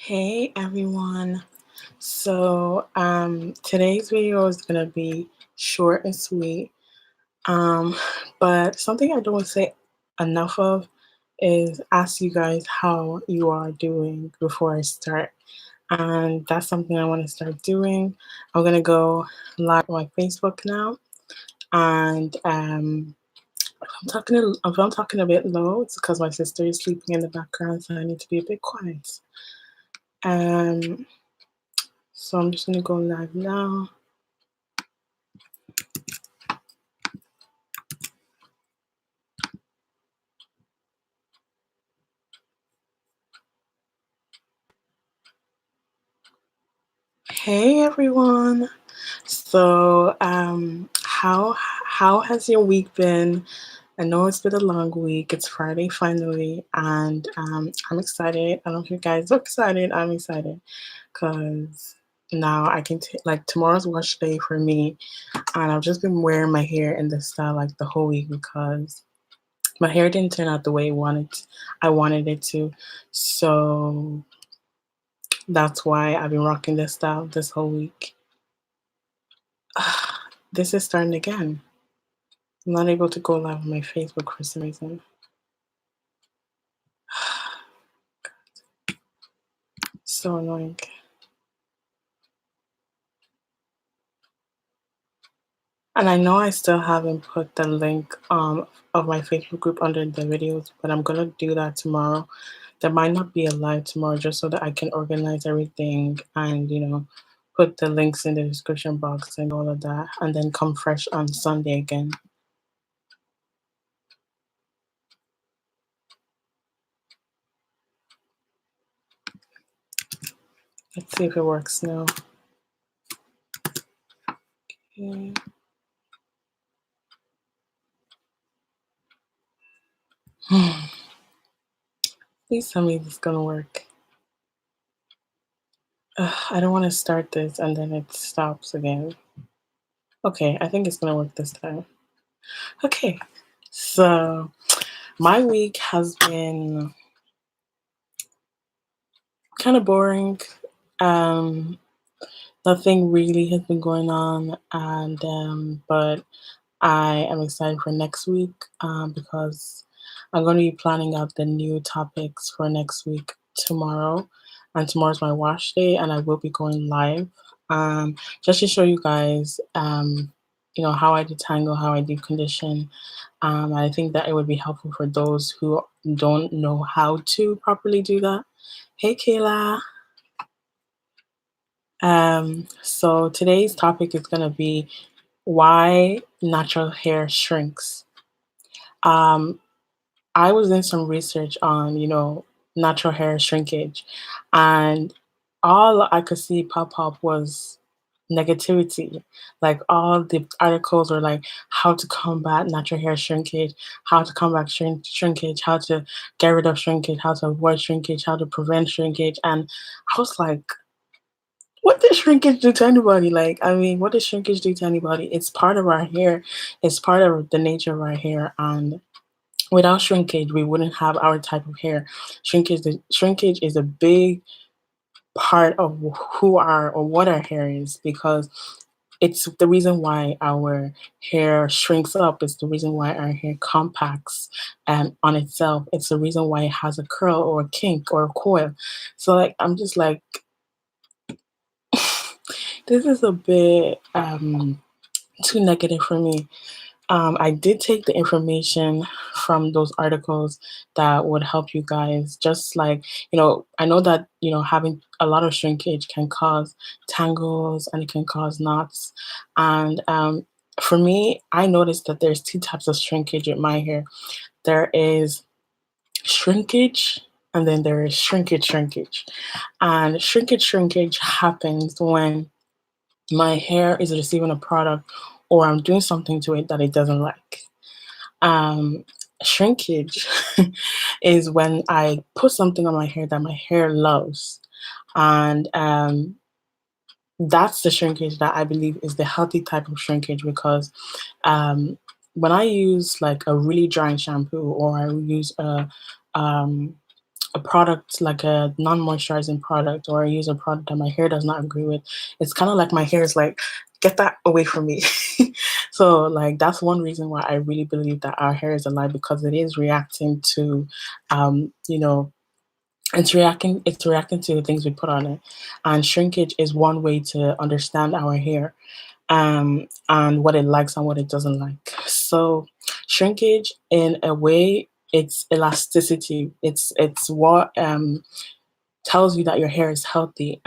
Hey everyone. Today's video is gonna be short and sweet. Um, but something I don't say enough of is ask you guys how you are doing before I start. And that's something I want to start doing. I'm gonna go live on my Facebook now. And if I'm talking a bit low, it's because my sister is sleeping in the background, so I need to be a bit quiet. Um, So I'm just gonna go live now. Hey everyone. How has your week been? I know it's been a long week. It's Friday finally, and I'm excited. I don't know if you guys are excited. I'm excited because now I can like tomorrow's wash day for me, and I've just been wearing my hair in this style like the whole week because my hair didn't turn out the way I wanted it to. So that's why I've been rocking this style this whole week. This is starting again. I'm not able to go live on my Facebook for some reason. So annoying. And I know I still haven't put the link of my Facebook group under the videos, but I'm gonna do that tomorrow. There might not be a live tomorrow just so that I can organize everything and put the links in the description box and all of that and then come fresh on Sunday again. Let's see if it works now. Okay. Please tell me this is gonna work. I don't want to start this and then it stops again. Okay, I think it's gonna work this time. Okay, so my week has been kind of boring. Um, Nothing really has been going on, and but I am excited for next week because I'm going to be planning out the new topics for next week tomorrow, and tomorrow's my wash day, and I will be going live just to show you guys, how I detangle, how I decondition. I think that it would be helpful for those who don't know how to properly do that. Hey, Kayla. So today's topic is going to be why natural hair shrinks. Um, I was in some research on, natural hair shrinkage, and all I could see pop up was negativity. Like all the articles were like how to combat natural hair shrinkage, how to combat shrinkage, how to get rid of shrinkage, how to avoid shrinkage, how to prevent shrinkage. And I was like, what does shrinkage do to anybody? Like, I mean, what does shrinkage do to anybody? It's part of our hair. It's part of the nature of our hair. And without shrinkage, we wouldn't have our type of hair. Shrinkage is a big part of who our or what our hair is because it's the reason why our hair shrinks up. It's the reason why our hair compacts on itself. It's the reason why it has a curl or a kink or a coil. So like I'm just like this is a bit too negative for me. I did take the information from those articles that would help you guys. Just like, I know that, having a lot of shrinkage can cause tangles and it can cause knots. And for me, I noticed that there's two types of shrinkage with my hair. There is shrinkage and then there is shrinkage. And shrinkage happens when my hair is receiving a product or I'm doing something to it that it doesn't like. Um, Shrinkage is when I put something on my hair that my hair loves. And that's the shrinkage that I believe is the healthy type of shrinkage because um, when I use like a really drying shampoo or I use a a product like a non-moisturizing product, or I use a product that my hair does not agree with, it's kind of like my hair is like, get that away from me. So like that's one reason why I really believe that our hair is alive, because it is reacting to you know, it's reacting to the things we put on it. And shrinkage is one way to understand our hair, and what it likes and what it doesn't like. So shrinkage, in a way, it's elasticity. It's what tells you that your hair is healthy.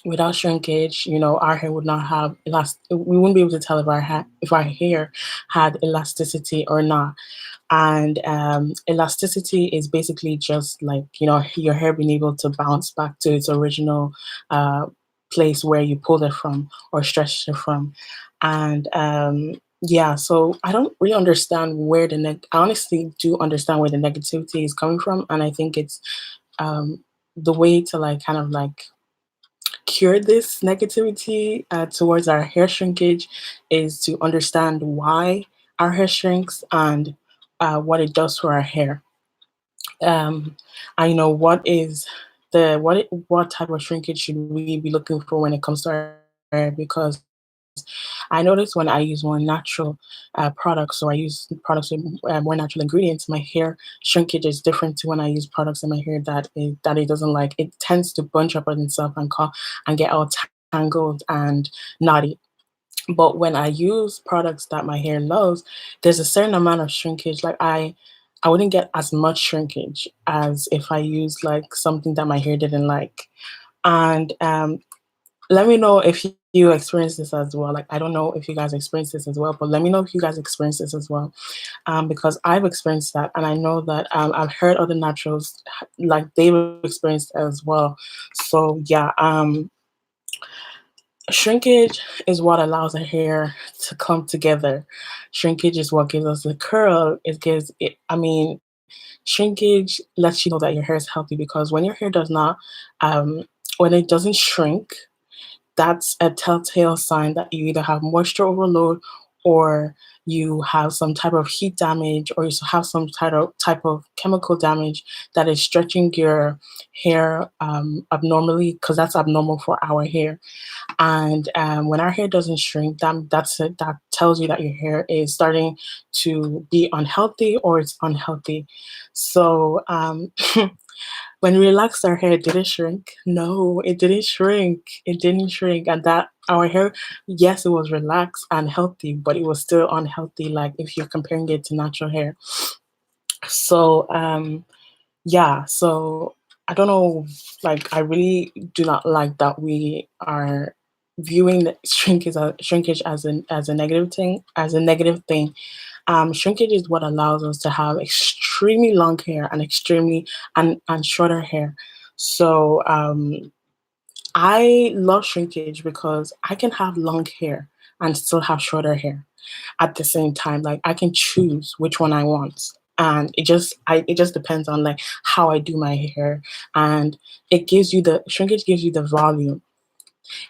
Without shrinkage, our hair would not have we wouldn't be able to tell if our hair had elasticity or not. And elasticity is basically just like, your hair being able to bounce back to its original uh, place where you pulled it from or stretched it from. And yeah, so I don't really understand where I honestly do understand where the negativity is coming from. And I think it's um, the way to like kind of like cure this negativity towards our hair shrinkage is to understand why our hair shrinks, and what it does for our hair. I know what type of shrinkage should we be looking for when it comes to our hair, because I notice when I use more natural products, or I use products with more natural ingredients, my hair shrinkage is different to when I use products in my hair that it doesn't like. It tends to bunch up on itself and get all tangled and knotty. But when I use products that my hair loves, there's a certain amount of shrinkage. Like I wouldn't get as much shrinkage as if I used like something that my hair didn't like. And let me know if you experience this as well. Like, I don't know if you guys experience this as well, but let me know if you guys experience this as well. Because I've experienced that, and I know that I've heard other naturals like they've experienced as well. So yeah, shrinkage is what allows the hair to come together. Shrinkage is what gives us the curl. It gives it. I mean, shrinkage lets you know that your hair is healthy, because when your hair does not, when it doesn't shrink, that's a telltale sign that you either have moisture overload, or you have some type of heat damage, or you have some type of chemical damage that is stretching your hair abnormally, because that's abnormal for our hair. And when our hair doesn't shrink, that tells you that your hair is starting to be unhealthy, or it's unhealthy. So when we relaxed our hair, did it shrink? No, it didn't shrink. It didn't shrink. And that our hair, yes, it was relaxed and healthy, but it was still unhealthy, like if you're comparing it to natural hair. So yeah, so I don't know, like I really do not like that we are viewing the shrinkage as a negative thing. Shrinkage is what allows us to have extremely long hair and extremely and shorter hair. So I love shrinkage because I can have long hair and still have shorter hair at the same time. Like I can choose which one I want. And it just depends on like how I do my hair. And it gives you the shrinkage gives you the volume.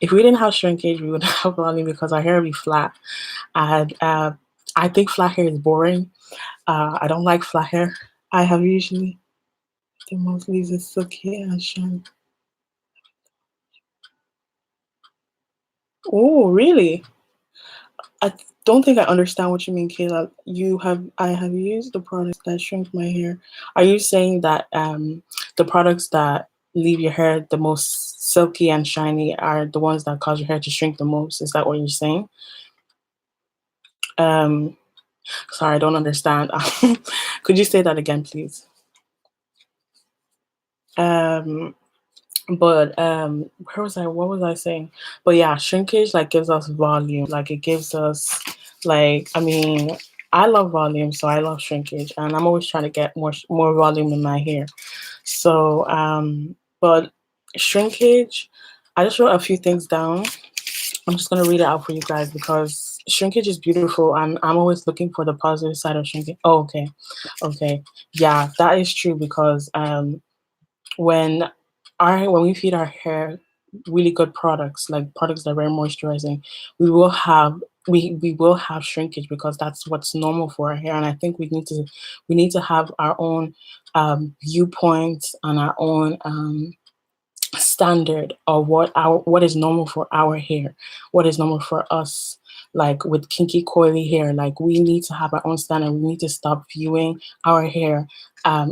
If we didn't have shrinkage, we would have volume, because our hair would be flat. And I think flat hair is boring. I don't like flat hair. I have usually the most lazy silky and shiny. Oh, really? I don't think I understand what you mean, Kayla. I have used the products that shrink my hair. Are you saying that the products that leave your hair the most silky and shiny are the ones that cause your hair to shrink the most? Is that what you're saying? Um, Sorry, I don't understand. Could you say that again, please? Um, but where was I? What was I saying? But yeah, shrinkage like gives us volume. Like it gives us like, I mean, I love volume, so I love shrinkage, and I'm always trying to get more volume in my hair. So but shrinkage, I just wrote a few things down. I'm just gonna read it out for you guys, because shrinkage is beautiful, and I'm always looking for the positive side of shrinkage. Oh, okay. Okay. Yeah, that is true, because when when we feed our hair really good products, like products that are very moisturizing, we will have we will have shrinkage because that's what's normal for our hair. And I think we need to have our own viewpoints and our own standard of what is normal for our hair, what is normal for us. Like with kinky coily hair, like we need to have our own standard. We need to stop viewing our hair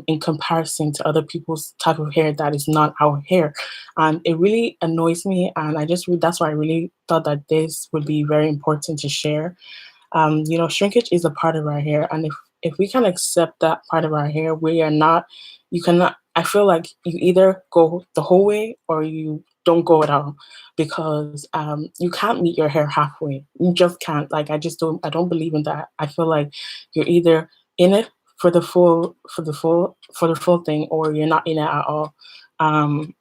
in comparison to other people's type of hair that is not our hair. And it really annoys me, and that's why I really thought that this would be very important to share. Shrinkage is a part of our hair, and if we can accept that part of our hair, we are not. You cannot. I feel like you either go the whole way or you don't go at all, because you can't meet your hair halfway. You just can't. Like I just don't. I don't believe in that. I feel like you're either in it for the full thing, or you're not in it at all. Um,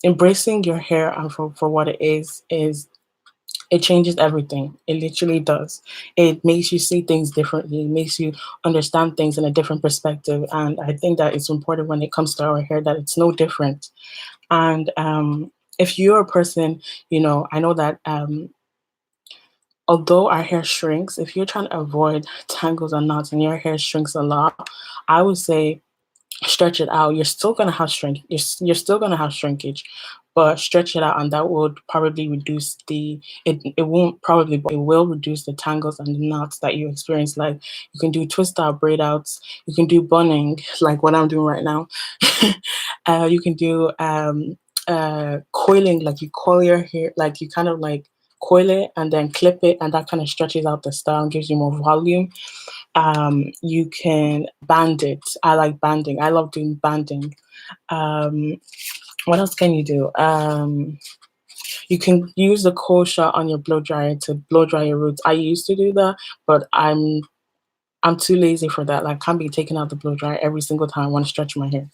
Embracing your hair and for what it is, it changes everything. It literally does. It makes you see things differently. It makes you understand things in a different perspective. And I think that it's important when it comes to our hair that it's no different. And if you're a person, I know that although our hair shrinks, if you're trying to avoid tangles and knots and your hair shrinks a lot, I would say stretch it out. You're still gonna have shrink. You're still gonna have shrinkage, but stretch it out, and that would probably reduce the. It won't probably, but it will reduce the tangles and the knots that you experience. Like you can do twist out, braid outs. You can do bunning, like what I'm doing right now. You can do coiling, like you coil your hair, like you kind of like coil it and then clip it, and that kind of stretches out the style and gives you more volume. You can band it. I like banding. I love doing banding. Um, what else can you do? You can use the cold shot on your blow dryer to blow dry your roots. I used to do that, but I'm too lazy for that. Like, I can't be taking out the blow dryer every single time I want to stretch my hair.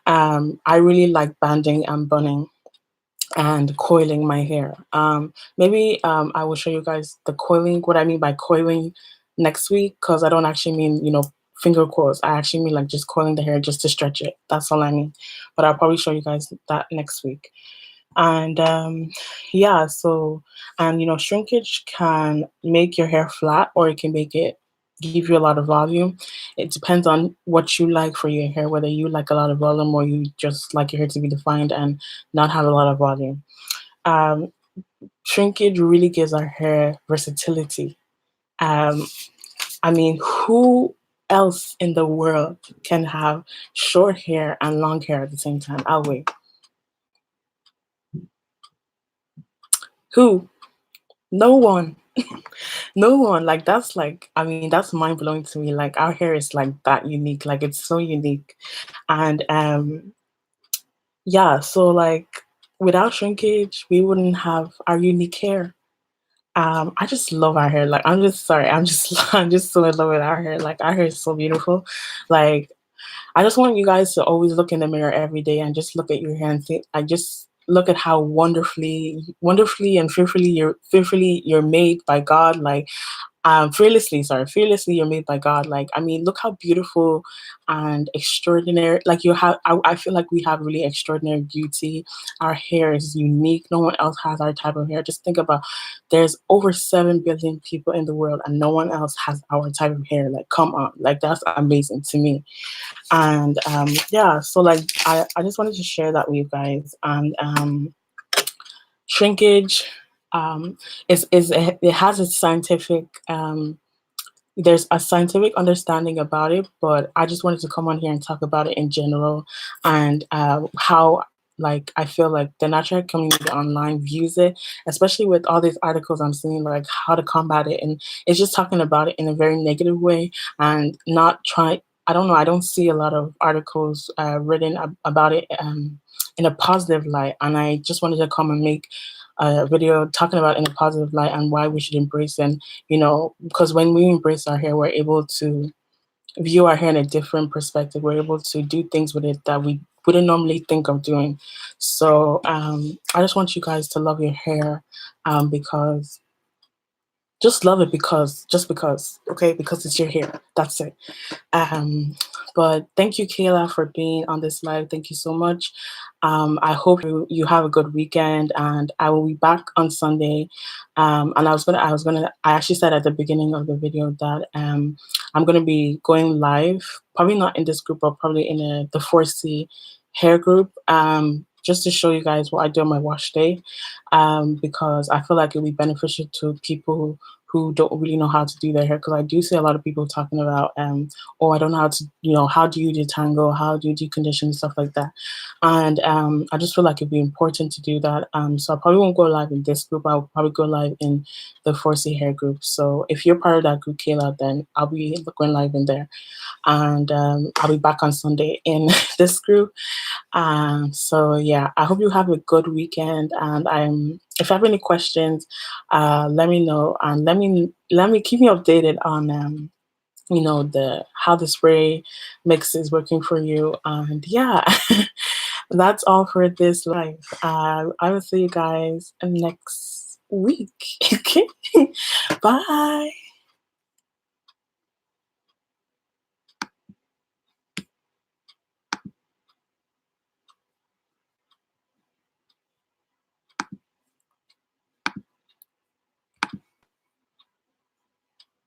I really like banding and bunning and coiling my hair. Maybe I will show you guys the coiling, what I mean by coiling next week, because I don't actually mean, finger coils. I actually mean like just coiling the hair just to stretch it. That's all I mean. But I'll probably show you guys that next week. And yeah, so, and shrinkage can make your hair flat or it can make it give you a lot of volume. It depends on what you like for your hair, whether you like a lot of volume or you just like your hair to be defined and not have a lot of volume. Um, Shrinkage really gives our hair versatility. Um, I mean, who else in the world can have short hair and long hair at the same time? I'll wait. Who? No one. No one. Like that's like, I mean, that's mind blowing to me. Like our hair is like that unique. Like it's so unique. And yeah, so like without shrinkage, we wouldn't have our unique hair. I just love our hair. Like I'm just sorry, I'm just I'm just so in love with our hair. Like our hair is so beautiful. Like I just want you guys to always look in the mirror every day and just look at your hair and think. I just look at how wonderfully and fearfully you're made by God. Like fearlessly you're made by God. Like I mean, look how beautiful and extraordinary. Like you have, I feel like we have really extraordinary beauty. Our hair is unique. No one else has our type of hair. Just think about, there's over 7 billion people in the world, and no one else has our type of hair. Like come on, like that's amazing to me. And yeah, so like I just wanted to share that with you guys. And shrinkage it has its scientific there's a scientific understanding about it, but I just wanted to come on here and talk about it in general, and how like I feel like the natural community online views it, especially with all these articles I'm seeing, like how to combat it, and it's just talking about it in a very negative way and not trying. I don't know. I don't see a lot of articles written about it in a positive light, and I just wanted to come and make a video talking about it in a positive light and why we should embrace, and because when we embrace our hair, we're able to view our hair in a different perspective. We're able to do things with it that we wouldn't normally think of doing. So I just want you guys to love your hair, because just love it because just because, okay, because it's your hair. That's it. Um, but thank you, Kayla, for being on this live. Thank you so much. I hope you have a good weekend, and I will be back on Sunday. And I actually said at the beginning of the video that I'm gonna be going live, probably not in this group, but probably in the 4C hair group, just to show you guys what I do on my wash day, because I feel like it'll be beneficial to people who don't really know how to do their hair. Because I do see a lot of people talking about oh, I don't know how to, how do you detangle, how do you decondition, stuff like that. And I just feel like it'd be important to do that. So I probably won't go live in this group. I'll probably go live in the 4C hair group. So if you're part of that group, Kayla, then I'll be going live in there. And I'll be back on Sunday in this group. So yeah, I hope you have a good weekend. And if you have any questions, let me know, and let me keep me updated on the how the spray mix is working for you. And yeah, that's all for this live. I will see you guys next week. Okay, bye.